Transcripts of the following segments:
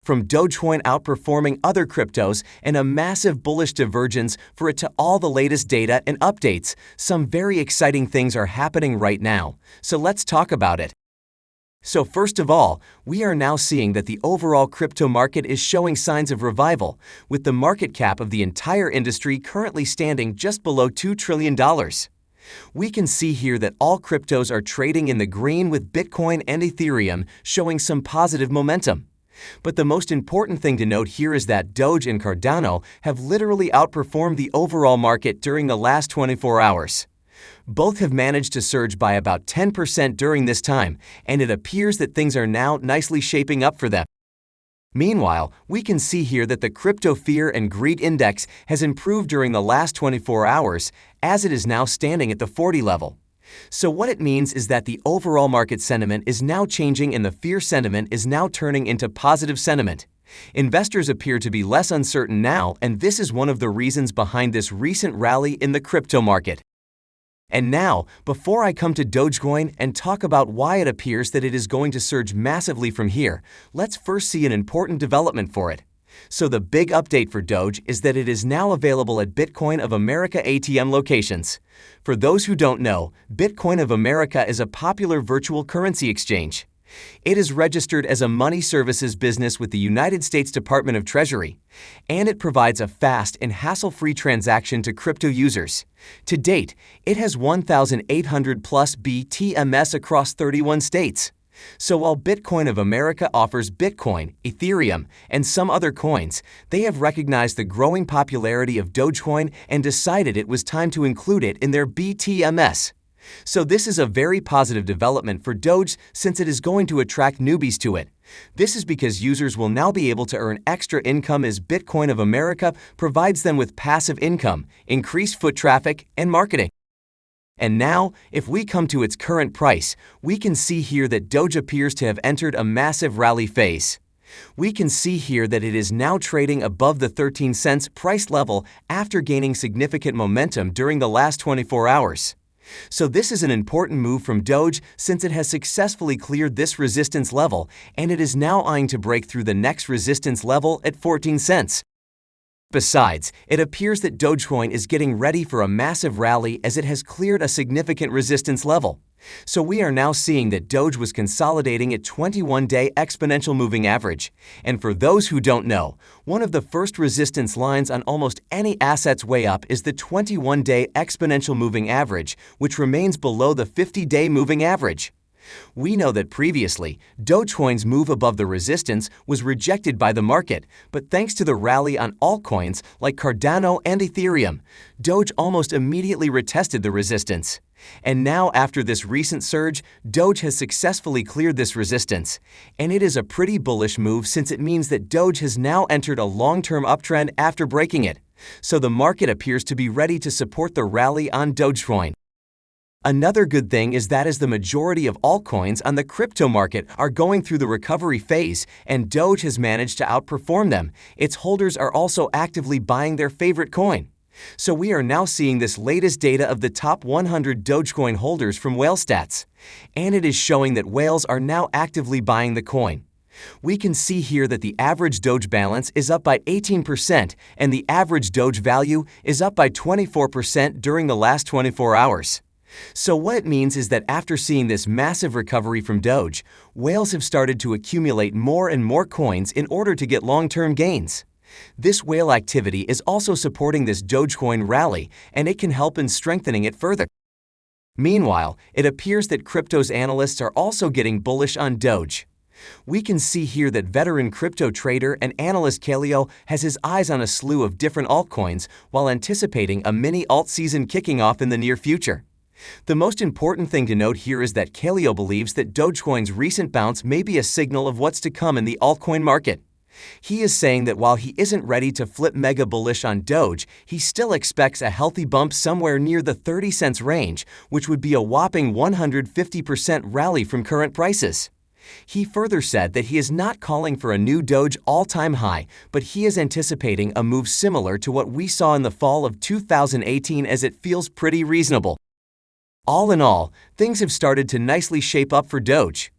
From Dogecoin outperforming other cryptos and a massive bullish divergence for it to all the latest data and updates, some very exciting things are happening right now. So let's talk about it. So first of all, we are now seeing that the overall crypto market is showing signs of revival, with the market cap of the entire industry currently standing just below $2 trillion. We can see here that all cryptos are trading in the green, with Bitcoin and Ethereum showing some positive momentum. But the most important thing to note here is that Doge and Cardano have literally outperformed the overall market during the last 24 hours. Both have managed to surge by about 10% during this time, and it appears that things are now nicely shaping up for them. Meanwhile, we can see here that the crypto fear and greed index has improved during the last 24 hours, as it is now standing at the 40 level. So what it means is that the overall market sentiment is now changing and the fear sentiment is now turning into positive sentiment. Investors appear to be less uncertain now, and this is one of the reasons behind this recent rally in the crypto market. And now, before I come to Dogecoin and talk about why it appears that it is going to surge massively from here, let's first see an important development for it. So the big update for Doge is that it is now available at Bitcoin of America ATM locations. For those who don't know, Bitcoin of America is a popular virtual currency exchange. It is registered as a money services business with the United States Department of Treasury, and it provides a fast and hassle-free transaction to crypto users. To date, it has 1,800 plus BTMs across 31 states. So while Bitcoin of America offers Bitcoin, Ethereum, and some other coins, they have recognized the growing popularity of Dogecoin and decided it was time to include it in their BTMs. So this is a very positive development for Doge, since it is going to attract newbies to it. This is because users will now be able to earn extra income, as Bitcoin of America provides them with passive income, increased foot traffic, and marketing. And now, if we come to its current price, we can see here that Doge appears to have entered a massive rally phase. We can see here that it is now trading above the 13 cents price level after gaining significant momentum during the last 24 hours. So this is an important move from Doge, since it has successfully cleared this resistance level, and it is now eyeing to break through the next resistance level at 14 cents. Besides, it appears that Dogecoin is getting ready for a massive rally, as it has cleared a significant resistance level. So we are now seeing that Doge was consolidating at 21-day exponential moving average. And for those who don't know, one of the first resistance lines on almost any asset's way up is the 21-day exponential moving average, which remains below the 50-day moving average. We know that previously, Dogecoin's move above the resistance was rejected by the market, but thanks to the rally on altcoins like Cardano and Ethereum, Doge almost immediately retested the resistance. And now, after this recent surge, Doge has successfully cleared this resistance. And it is a pretty bullish move, since it means that Doge has now entered a long-term uptrend after breaking it. So the market appears to be ready to support the rally on Dogecoin. Another good thing is that as the majority of altcoins on the crypto market are going through the recovery phase and Doge has managed to outperform them, its holders are also actively buying their favorite coin. So we are now seeing this latest data of the top 100 Dogecoin holders from Whale Stats, and it is showing that whales are now actively buying the coin. We can see here that the average Doge balance is up by 18% and the average Doge value is up by 24% during the last 24 hours. So what it means is that after seeing this massive recovery from Doge, whales have started to accumulate more and more coins in order to get long-term gains. This whale activity is also supporting this Dogecoin rally, and it can help in strengthening it further. Meanwhile, it appears that crypto's analysts are also getting bullish on Doge. We can see here that veteran crypto trader and analyst Kaleo has his eyes on a slew of different altcoins while anticipating a mini alt season kicking off in the near future. The most important thing to note here is that Kaleo believes that Dogecoin's recent bounce may be a signal of what's to come in the altcoin market. He is saying that while he isn't ready to flip mega bullish on Doge, he still expects a healthy bump somewhere near the 30 cents range, which would be a whopping 150% rally from current prices. He further said that he is not calling for a new Doge all-time high, but he is anticipating a move similar to what we saw in the fall of 2018, as it feels pretty reasonable. All in all, things have started to nicely shape up for Doge.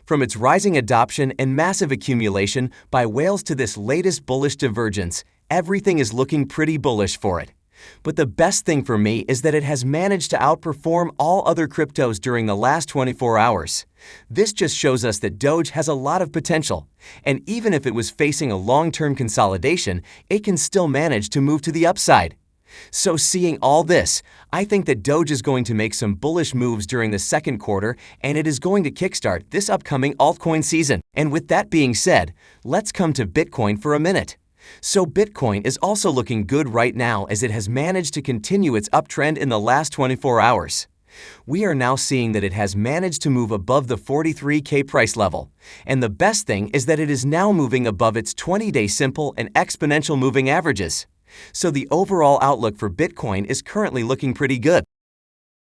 From its rising adoption and massive accumulation by whales to this latest bullish divergence, everything is looking pretty bullish for it. But the best thing for me is that it has managed to outperform all other cryptos during the last 24 hours. This just shows us that Doge has a lot of potential, and even if it was facing a long-term consolidation, it can still manage to move to the upside. So seeing all this, I think that Doge is going to make some bullish moves during the second quarter, and it is going to kickstart this upcoming altcoin season. And with that being said, let's come to Bitcoin for a minute. So Bitcoin is also looking good right now as it has managed to continue its uptrend in the last 24 hours. We are now seeing that it has managed to move above the 43K price level. And the best thing is that it is now moving above its 20-day simple and exponential moving averages. So the overall outlook for Bitcoin is currently looking pretty good.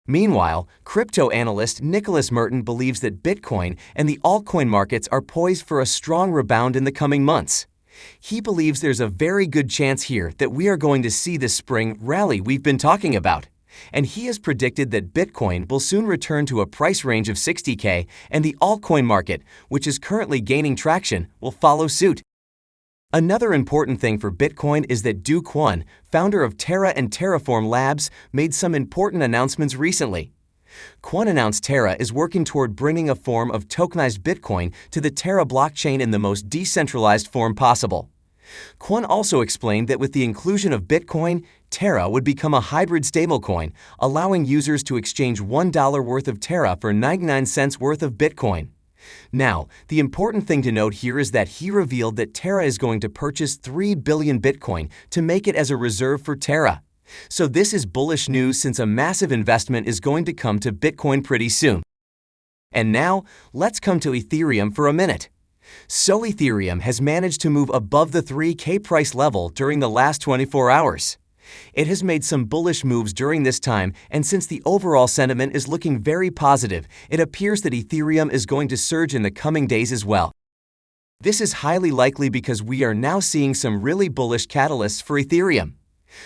Meanwhile, crypto analyst Nicholas Merton believes that Bitcoin and the altcoin markets are poised for a strong rebound in the coming months. He believes there's a very good chance here that we are going to see this spring rally we've been talking about. And he has predicted that Bitcoin will soon return to a price range of 60K, and the altcoin market, which is currently gaining traction, will follow suit. Another important thing for Bitcoin is that Dogecoin, founder of Terra and Terraform Labs, made some important announcements recently. Kwon announced Terra is working toward bringing a form of tokenized Bitcoin to the Terra blockchain in the most decentralized form possible. Kwon also explained that with the inclusion of Bitcoin, Terra would become a hybrid stablecoin, allowing users to exchange $1 worth of Terra for 99 cents worth of Bitcoin. Now, the important thing to note here is that he revealed that Terra is going to purchase 3 billion Bitcoin to make it as a reserve for Terra. So this is bullish news since a massive investment is going to come to Bitcoin pretty soon. And now, let's come to Ethereum for a minute. So Ethereum has managed to move above the 3K price level during the last 24 hours. It has made some bullish moves during this time, and since the overall sentiment is looking very positive, it appears that Ethereum is going to surge in the coming days as well. This is highly likely because we are now seeing some really bullish catalysts for Ethereum.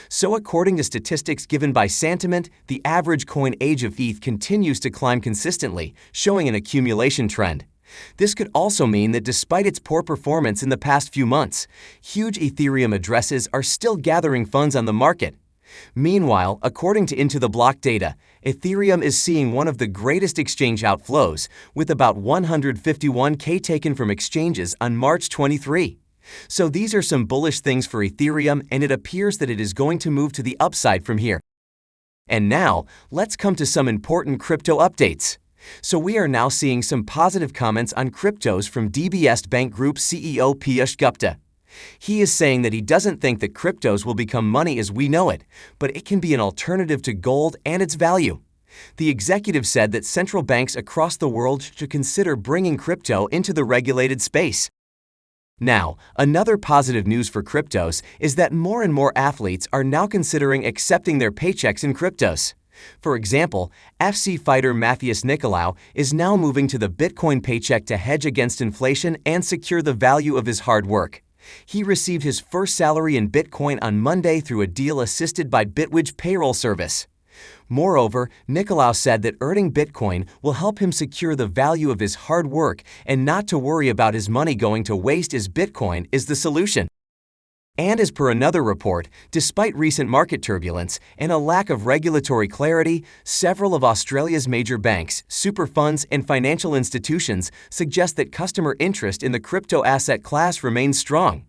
So according to statistics given by Santiment, the average coin age of ETH continues to climb consistently, showing an accumulation trend. This could also mean that despite its poor performance in the past few months, huge Ethereum addresses are still gathering funds on the market. Meanwhile, according to Into the Block data, Ethereum is seeing one of the greatest exchange outflows, with about 151K taken from exchanges on March 23. So these are some bullish things for Ethereum, and it appears that it is going to move to the upside from here. And now, let's come to some important crypto updates. So we are now seeing some positive comments on cryptos from DBS Bank Group CEO Piyush Gupta. He is saying that he doesn't think that cryptos will become money as we know it, but it can be an alternative to gold and its value. The executive said that central banks across the world should consider bringing crypto into the regulated space. Now, another positive news for cryptos is that more and more athletes are now considering accepting their paychecks in cryptos. For example, FC fighter Matheus Nicolau is now moving to the Bitcoin paycheck to hedge against inflation and secure the value of his hard work. He received his first salary in Bitcoin on Monday through a deal assisted by Bitwage payroll service. Moreover, Nicolau said that earning Bitcoin will help him secure the value of his hard work and not to worry about his money going to waste, as Bitcoin is the solution. And as per another report, despite recent market turbulence and a lack of regulatory clarity, several of Australia's major banks, super funds, and financial institutions suggest that customer interest in the crypto asset class remains strong.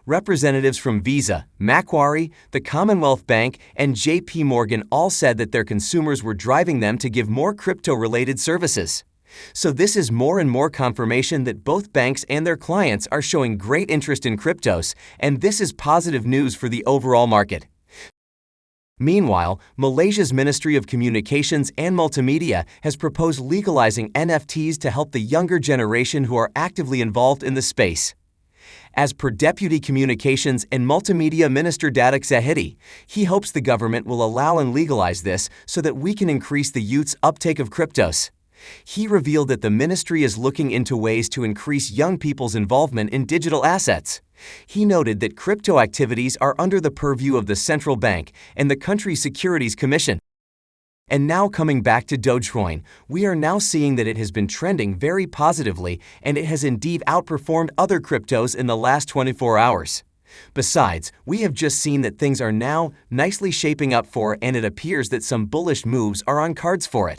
Representatives from Visa, Macquarie, the Commonwealth Bank, and JP Morgan all said that their consumers were driving them to give more crypto-related services. So this is more and more confirmation that both banks and their clients are showing great interest in cryptos, and this is positive news for the overall market. Meanwhile, Malaysia's Ministry of Communications and Multimedia has proposed legalizing NFTs to help the younger generation who are actively involved in the space. As per Deputy Communications and Multimedia Minister Datuk Zahidi, he hopes the government will allow and legalize this so that we can increase the youth's uptake of cryptos. He revealed that the ministry is looking into ways to increase young people's involvement in digital assets. He noted that crypto activities are under the purview of the central bank and the country's Securities Commission. And now coming back to Dogecoin, we are now seeing that it has been trending very positively and it has indeed outperformed other cryptos in the last 24 hours. Besides, we have just seen that things are now nicely shaping up for, and it appears that some bullish moves are on cards for it.